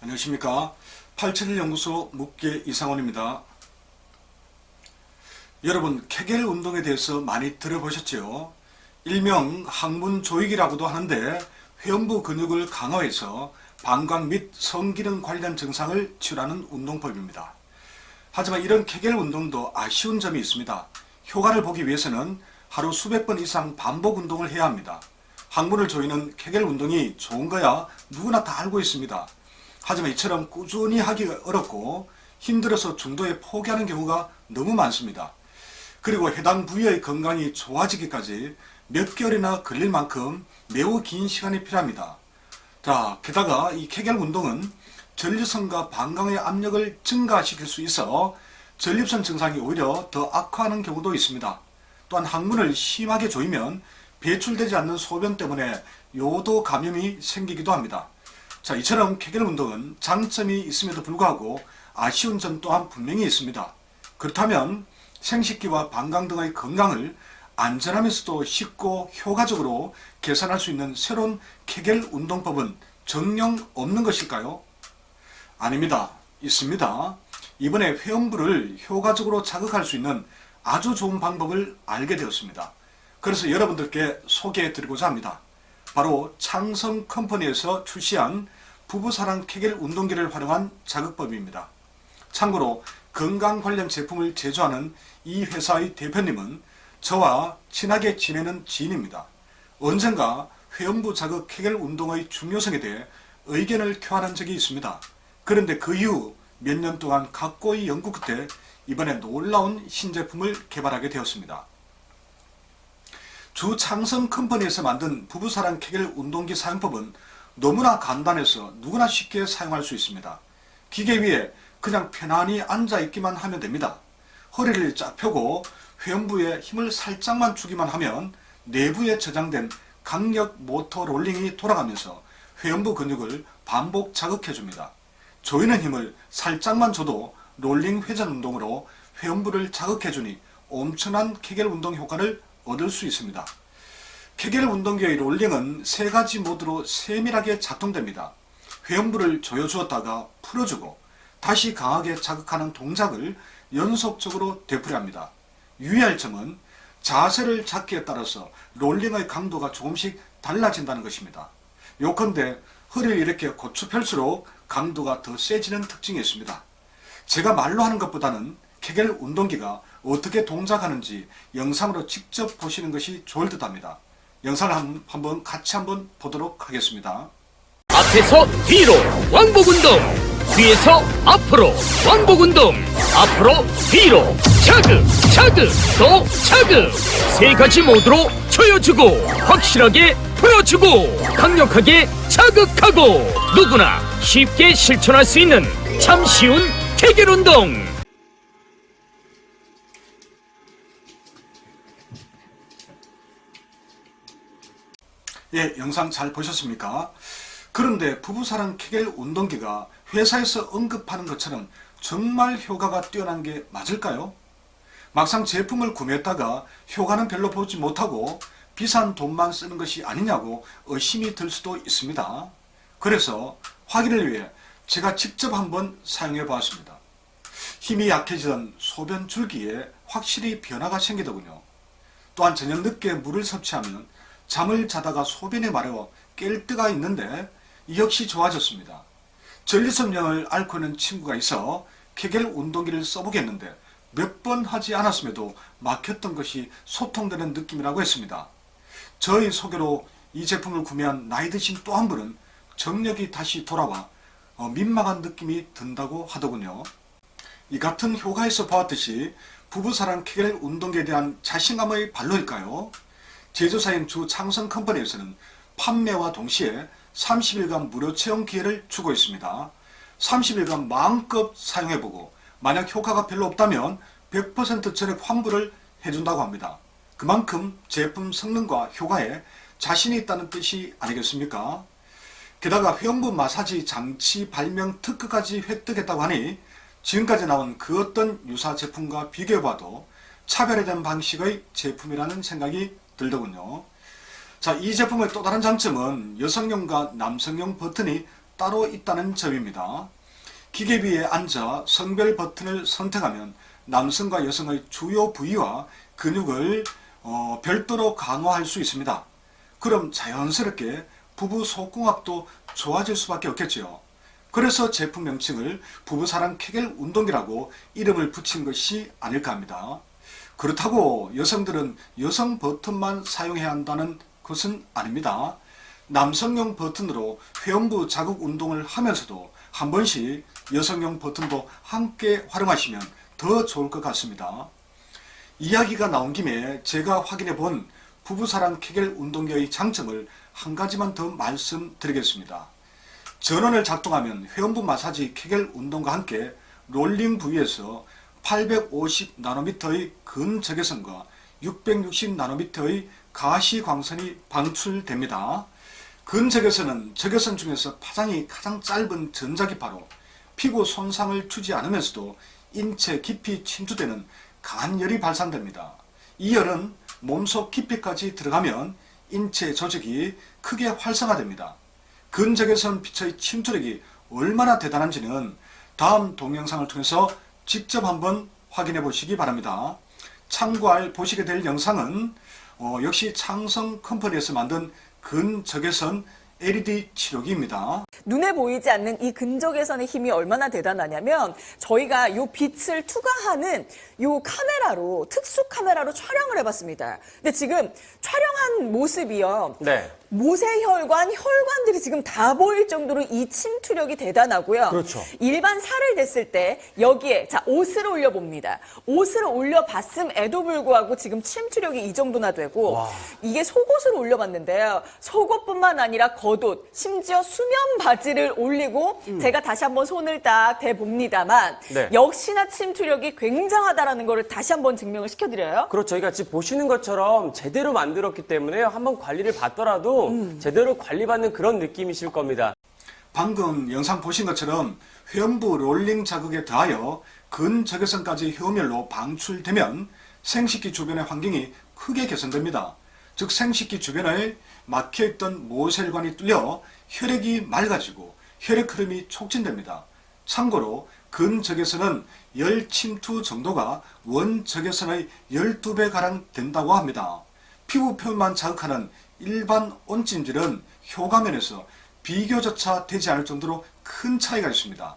안녕하십니까. 871연구소 묵계 이상원입니다. 여러분, 케겔 운동에 대해서 많이 들어보셨죠? 일명 항문 조이기라고도 하는데 회음부 근육을 강화해서 방광 및 성기능 관련 증상을 치료하는 운동법입니다. 하지만 이런 케겔 운동도 아쉬운 점이 있습니다. 효과를 보기 위해서는 하루 수백 번 이상 반복 운동을 해야 합니다. 항문을 조이는 케겔 운동이 좋은 거야 누구나 다 알고 있습니다. 하지만 이처럼 꾸준히 하기가 어렵고 힘들어서 중도에 포기하는 경우가 너무 많습니다. 그리고 해당 부위의 건강이 좋아지기까지 몇 개월이나 걸릴 만큼 매우 긴 시간이 필요합니다. 자, 게다가 이 케겔 운동은 전립선과 방광의 압력을 증가시킬 수 있어 전립선 증상이 오히려 더 악화하는 경우도 있습니다. 또한 항문을 심하게 조이면 배출되지 않는 소변 때문에 요도 감염이 생기기도 합니다. 자, 이처럼 케겔 운동은 장점이 있음에도 불구하고 아쉬운 점 또한 분명히 있습니다. 그렇다면 생식기와 방광 등의 건강을 안전하면서도 쉽고 효과적으로 개선할 수 있는 새로운 케겔 운동법은 정녕 없는 것일까요? 아닙니다. 있습니다. 이번에 회음부를 효과적으로 자극할 수 있는 아주 좋은 방법을 알게 되었습니다. 그래서 여러분들께 소개해 드리고자 합니다. 바로 창성 컴퍼니에서 출시한 부부사랑 케겔 운동기를 활용한 자극법입니다. 참고로 건강 관련 제품을 제조하는 이 회사의 대표님은 저와 친하게 지내는 지인입니다. 언젠가 회음부 자극 케겔 운동의 중요성에 대해 의견을 교환한 적이 있습니다. 그런데 그 이후 몇 년 동안 각고의 연구 끝에 이번에 놀라운 신제품을 개발하게 되었습니다. 주 창성 컴퍼니에서 만든 부부사랑 케겔 운동기 사용법은 너무나 간단해서 누구나 쉽게 사용할 수 있습니다. 기계 위에 그냥 편안히 앉아있기만 하면 됩니다. 허리를 쫙 펴고 회음부에 힘을 살짝만 주기만 하면 내부에 저장된 강력 모터 롤링이 돌아가면서 회음부 근육을 반복 자극해줍니다. 조이는 힘을 살짝만 줘도 롤링 회전 운동으로 회음부를 자극해주니 엄청난 케겔 운동 효과를 얻을 수 있습니다. 케겔 운동기의 롤링은 세 가지 모드로 세밀하게 작동됩니다. 회음부를 조여주었다가 풀어주고 다시 강하게 자극하는 동작을 연속적으로 되풀이합니다. 유의할 점은 자세를 잡기에 따라서 롤링의 강도가 조금씩 달라진다는 것입니다. 요컨대 허리를 이렇게 고추 펼수록 강도가 더 세지는 특징이 있습니다. 제가 말로 하는 것보다는 케겔 운동기가 어떻게 동작하는지 영상으로 직접 보시는 것이 좋을 듯 합니다. 영상을 같이 한번 보도록 하겠습니다. 앞에서 뒤로 왕복운동, 뒤에서 앞으로 왕복운동, 앞으로 뒤로 자극, 자극, 또 자극. 세 가지 모드로 조여주고 확실하게 풀어주고 강력하게 자극하고 누구나 쉽게 실천할 수 있는 참 쉬운 케겔 운동. 예, 영상 잘 보셨습니까? 그런데 부부사랑 케겔 운동기가 회사에서 언급하는 것처럼 정말 효과가 뛰어난 게 맞을까요? 막상 제품을 구매했다가 효과는 별로 보지 못하고 비싼 돈만 쓰는 것이 아니냐고 의심이 들 수도 있습니다. 그래서 확인을 위해 제가 직접 한번 사용해 보았습니다. 힘이 약해지던 소변 줄기에 확실히 변화가 생기더군요. 또한 저녁 늦게 물을 섭취하면 잠을 자다가 소변이 마려 깰 때가 있는데 이 역시 좋아졌습니다. 전립선염을 앓고 있는 친구가 있어 케겔 운동기를 써보겠는데 몇 번 하지 않았음에도 막혔던 것이 소통되는 느낌이라고 했습니다. 저의 소개로 이 제품을 구매한 나이 드신 또 한 분은 정력이 다시 돌아와 민망한 느낌이 든다고 하더군요. 이 같은 효과에서 보았듯이 부부사랑 케겔 운동기에 대한 자신감의 발로일까요? 제조사인 주 창성 컴퍼니에서는 판매와 동시에 30일간 무료 체험 기회를 주고 있습니다. 30일간 마음껏 사용해보고 만약 효과가 별로 없다면 100% 전액 환불을 해준다고 합니다. 그만큼 제품 성능과 효과에 자신이 있다는 뜻이 아니겠습니까? 게다가 회음부 마사지 장치 발명 특허까지 획득했다고 하니 지금까지 나온 그 어떤 유사 제품과 비교해봐도 차별화된 방식의 제품이라는 생각이 들더군요. 자, 이 제품의 또 다른 장점은 여성용과 남성용 버튼이 따로 있다는 점입니다. 기계비에 앉아 성별 버튼을 선택하면 남성과 여성의 주요 부위와 근육을 별도로 강화할 수 있습니다. 그럼 자연스럽게 부부 속궁합도 좋아질 수밖에 없겠지요. 그래서 제품 명칭을 부부사랑 케겔 운동기라고 이름을 붙인 것이 아닐까 합니다. 그렇다고 여성들은 여성 버튼만 사용해야 한다는 것은 아닙니다. 남성용 버튼으로 회원부 자극 운동을 하면서도 한 번씩 여성용 버튼도 함께 활용하시면 더 좋을 것 같습니다. 이야기가 나온 김에 제가 확인해 본 부부사랑 케겔 운동기의 장점을 한 가지만 더 말씀드리겠습니다. 전원을 작동하면 회원부 마사지 케겔 운동과 함께 롤링 부위에서 850나노미터의 근적외선과 660나노미터의 가시광선이 방출됩니다. 근적외선은 적외선 중에서 파장이 가장 짧은 전자기파로 피부 손상을 주지 않으면서도 인체 깊이 침투되는 간열이 발산됩니다. 이 열은 몸속 깊이까지 들어가면 인체 조직이 크게 활성화됩니다. 근적외선 빛의 침투력이 얼마나 대단한지는 다음 동영상을 통해서 직접 한번 확인해 보시기 바랍니다. 참고할 보시게 될 영상은 역시 창성 컴퍼니에서 만든 근적외선 LED 치료기입니다. 눈에 보이지 않는 이 근적외선의 힘이 얼마나 대단하냐면 저희가 이 빛을 투과하는 이 카메라로 특수 카메라로 촬영을 해봤습니다. 근데 지금 촬영한 모습이요. 네. 모세혈관, 혈관들이 지금 다 보일 정도로 이 침투력이 대단하고요. 그렇죠. 일반 살을 댔을 때 여기에 자 옷을 올려봅니다. 옷을 올려봤음에도 불구하고 지금 침투력이 이 정도나 되고 와. 이게 속옷을 올려봤는데요. 속옷뿐만 아니라 겉옷, 심지어 수면 바지를 올리고 제가 다시 한번 손을 딱 대봅니다만 네. 역시나 침투력이 굉장하다라는 것을 다시 한번 증명을 시켜드려요. 그렇죠. 저희가 지금 보시는 것처럼 제대로 만들었기 때문에 한번 관리를 받더라도 제대로 관리받는 그런 느낌이실 겁니다. 방금 영상 보신 것처럼 회원부 롤링 자극에 더하여 근적외선까지 혀멸로 방출되면 생식기 주변의 환경이 크게 개선됩니다. 즉 생식기 주변에 막혀있던 모세혈관이 뚫려 혈액이 맑아지고 혈액 흐름이 촉진됩니다. 참고로 근적외선은 열 침투 정도가 원적외선의 12배가량 된다고 합니다. 피부 표면만 자극하는 일반 온찜질은 효과면에서 비교조차 되지 않을 정도로 큰 차이가 있습니다.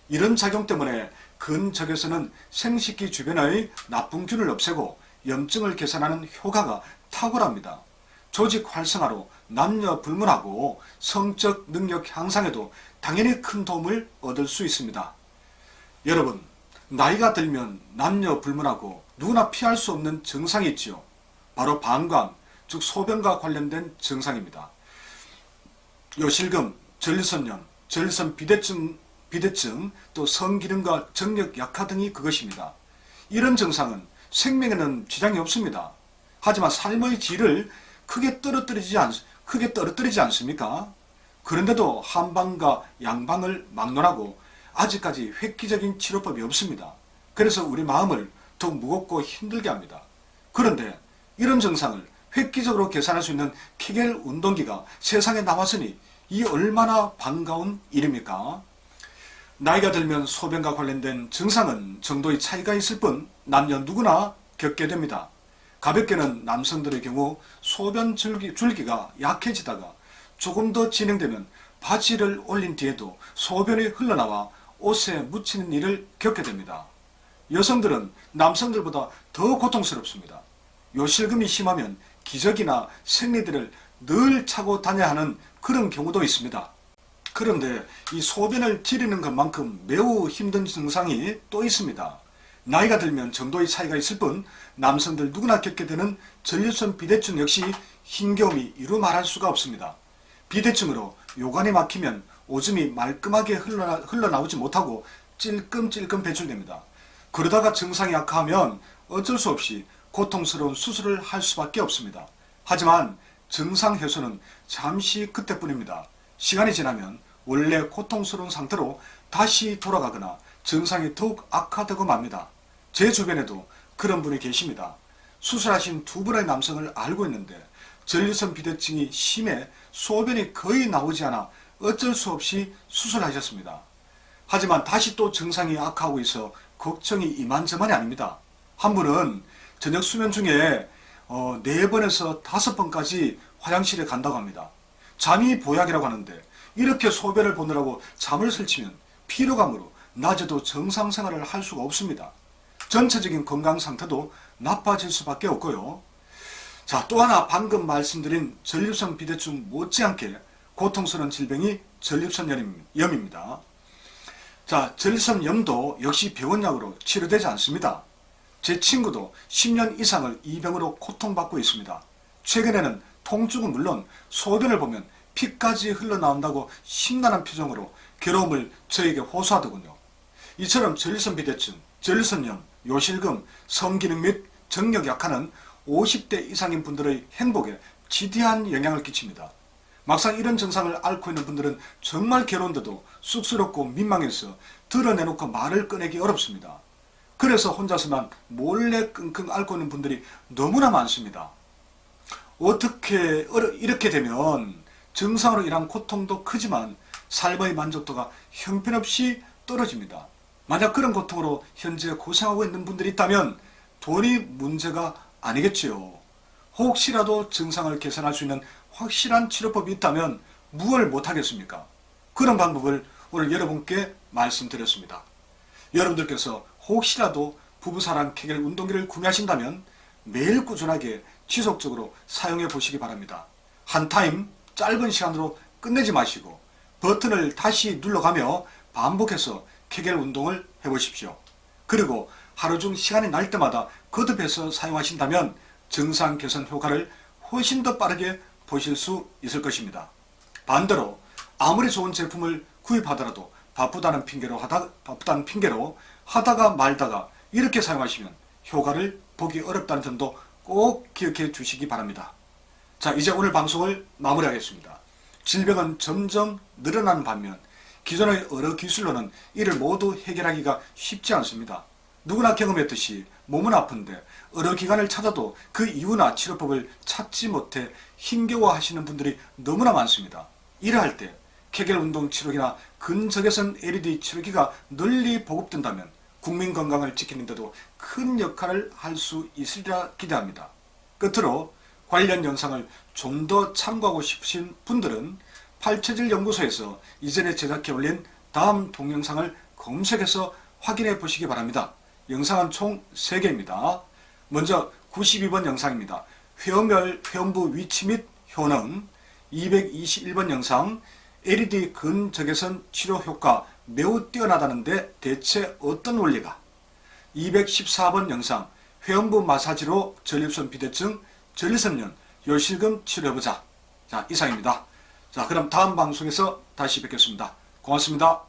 이런 작용 때문에 근적외선은 생식기 주변의 나쁜균을 없애고 염증을 개선하는 효과가 탁월합니다. 조직 활성화로 남녀 불문하고 성적 능력 향상에도 당연히 큰 도움을 얻을 수 있습니다. 여러분, 나이가 들면 남녀 불문하고 누구나 피할 수 없는 증상이 있지요. 바로 방광, 즉 소변과 관련된 증상입니다. 요실금, 전립선염, 전립선 비대증, 또 성기능과 정력 약화 등이 그것입니다. 이런 증상은 생명에는 지장이 없습니다. 하지만 삶의 질을 크게 떨어뜨리지 않습니까? 그런데도 한방과 양방을 막론하고 아직까지 획기적인 치료법이 없습니다. 그래서 우리 마음을 더욱 무겁고 힘들게 합니다. 그런데 이런 증상을 획기적으로 개선할 수 있는 케겔 운동기가 세상에 나왔으니 이 얼마나 반가운 일입니까? 나이가 들면 소변과 관련된 증상은 정도의 차이가 있을 뿐 남녀 누구나 겪게 됩니다. 가볍게는 남성들의 경우 소변 줄기가 약해지다가 조금 더 진행되면 바지를 올린 뒤에도 소변이 흘러나와 옷에 묻히는 일을 겪게 됩니다. 여성들은 남성들보다 더 고통스럽습니다. 요실금이 심하면 기저귀나 생리대를 늘 차고 다녀야 하는 그런 경우도 있습니다. 그런데 이 소변을 지리는 것만큼 매우 힘든 증상이 또 있습니다. 나이가 들면 정도의 차이가 있을 뿐 남성들 누구나 겪게 되는 전립선 비대증 역시 힘겨움이 이루 말할 수가 없습니다. 비대증으로 요관이 막히면 오줌이 말끔하게 흘러나오지 못하고 찔끔찔끔 배출됩니다. 그러다가 증상이 악화하면 어쩔 수 없이 고통스러운 수술을 할 수밖에 없습니다. 하지만 증상 해소는 잠시 그때뿐입니다. 시간이 지나면 원래 고통스러운 상태로 다시 돌아가거나 증상이 더욱 악화되고 맙니다. 제 주변에도 그런 분이 계십니다. 수술하신 두 분의 남성을 알고 있는데 전립선 비대증이 심해 소변이 거의 나오지 않아 어쩔 수 없이 수술하셨습니다. 하지만 다시 또 증상이 악화하고 있어 걱정이 이만저만이 아닙니다. 한 분은 저녁 수면 중에 4번에서 5번까지 화장실에 간다고 합니다. 잠이 보약이라고 하는데 이렇게 소변을 보느라고 잠을 설치면 피로감으로 낮에도 정상 생활을 할 수가 없습니다. 전체적인 건강 상태도 나빠질 수밖에 없고요. 자, 또 하나 방금 말씀드린 전립선 비대증 못지않게 고통스러운 질병이 전립선염입니다. 자, 전립선염도 역시 병원약으로 치료되지 않습니다. 제 친구도 10년 이상을 이 병으로 고통받고 있습니다. 최근에는 통증은 물론 소변을 보면 피까지 흘러나온다고 심란한 표정으로 괴로움을 저에게 호소하더군요. 이처럼 전립선 비대증, 전립선염, 요실금, 성기능 및 정력 약화는 50대 이상인 분들의 행복에 지대한 영향을 끼칩니다. 막상 이런 증상을 앓고 있는 분들은 정말 괴로운데도 쑥스럽고 민망해서 드러내놓고 말을 꺼내기 어렵습니다. 그래서 혼자서만 몰래 끙끙 앓고 있는 분들이 너무나 많습니다. 어떻게 이렇게 되면 증상으로 인한 고통도 크지만 삶의 만족도가 형편없이 떨어집니다. 만약 그런 고통으로 현재 고생하고 있는 분들이 있다면 돈이 문제가 아니겠지요. 혹시라도 증상을 개선할 수 있는 확실한 치료법이 있다면 무얼 못하겠습니까? 그런 방법을 오늘 여러분께 말씀드렸습니다. 여러분들께서 혹시라도 부부사랑 케겔 운동기를 구매하신다면 매일 꾸준하게 지속적으로 사용해 보시기 바랍니다. 한 타임 짧은 시간으로 끝내지 마시고 버튼을 다시 눌러가며 반복해서 케겔 운동을 해보십시오. 그리고 하루 중 시간이 날 때마다 거듭해서 사용하신다면 증상 개선 효과를 훨씬 더 빠르게 보실 수 있을 것입니다. 반대로 아무리 좋은 제품을 구입하더라도 바쁘다는 핑계로 하다가 말다가 이렇게 사용하시면 효과를 보기 어렵다는 점도 꼭 기억해 주시기 바랍니다. 자, 이제 오늘 방송을 마무리하겠습니다. 질병은 점점 늘어나는 반면 기존의 여러 기술로는 이를 모두 해결하기가 쉽지 않습니다. 누구나 경험했듯이 몸은 아픈데 여러 기관을 찾아도 그 이유나 치료법을 찾지 못해 힘겨워하시는 분들이 너무나 많습니다. 이러할 때 케겔 운동 치료기나 근적외선 LED 치료기가 널리 보급된다면 국민 건강을 지키는 데도 큰 역할을 할 수 있으리라 기대합니다. 끝으로 관련 영상을 좀 더 참고하고 싶으신 분들은 팔체질 연구소에서 이전에 제작해 올린 다음 동영상을 검색해서 확인해 보시기 바랍니다. 영상은 총 3개입니다. 먼저 92번 영상입니다. 회음부 위치 및 효능. 221번 영상 LED 근적외선 치료 효과 매우 뛰어나다는데 대체 어떤 원리가. 214번 영상 회음부 마사지로 전립선 비대증, 전립선염, 요실금 치료해보자. 자, 이상입니다. 자, 그럼 다음 방송에서 다시 뵙겠습니다. 고맙습니다.